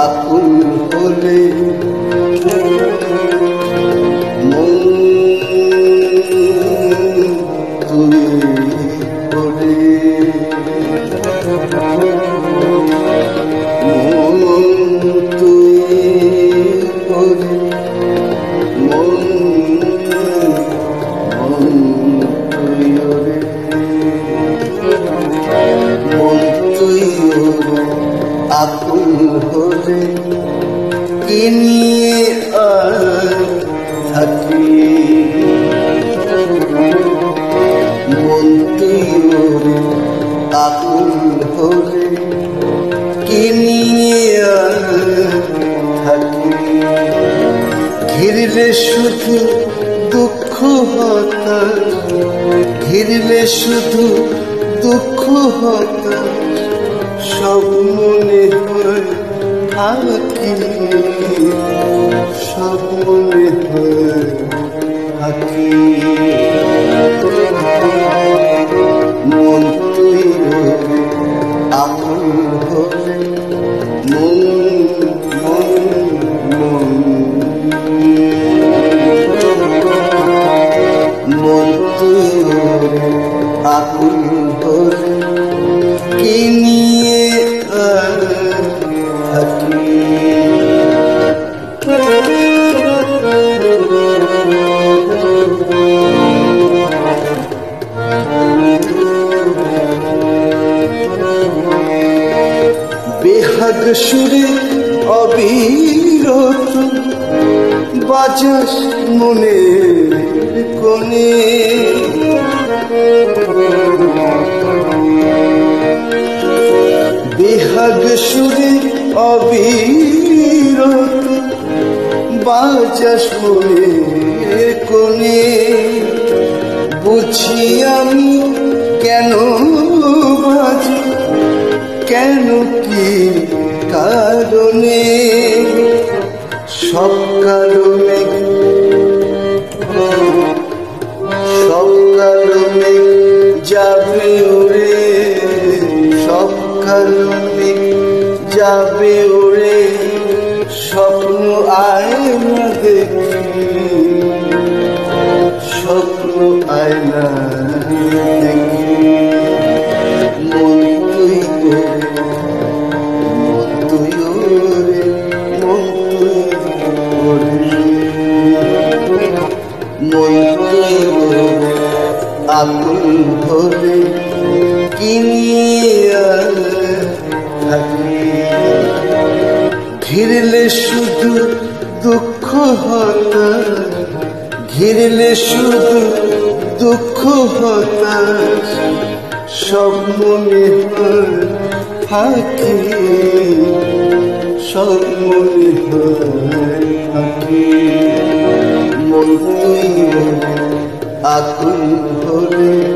আকুল হলে তুই বলে তুই বলে তুই ওরে তুই আকুল হলে কি নিয়ে থাকি মন তুই ওরে আকুল হলে কি নিয়ে থাকি ঘিরলে শুধু দুঃখ হতাশ ঘিরলে শুধু দুঃখ হতাশ সব মনে হয় থাকি সব মনে হয় থাকি মন তুই আকুল হলে মন তুই আকুল হলে কি নিয়ে বেহাগ সুরে অবিরত বাজাস মনে কোণে বেহাগ সুরে অবিরত বাজাস মনে কোণে বুঝি আমি কেন বাজি কেন কি কারণে সব কারণে যাবে ওরে সব কারণে যাবে ওরে স্বপ্ন আয়না দেখি স্বপ্ন আয়না দেখি মন তুই ওরে মন তুই ওরে আকুল হলে কি নিয়ে থাকি ঘিরলে শুধু দুঃখ হতাশ ঘিরলে শুধু দুঃখ হতাশ সব মনে হয় থাকি সব মনে হয় থাকি মন তুই আকুল হলে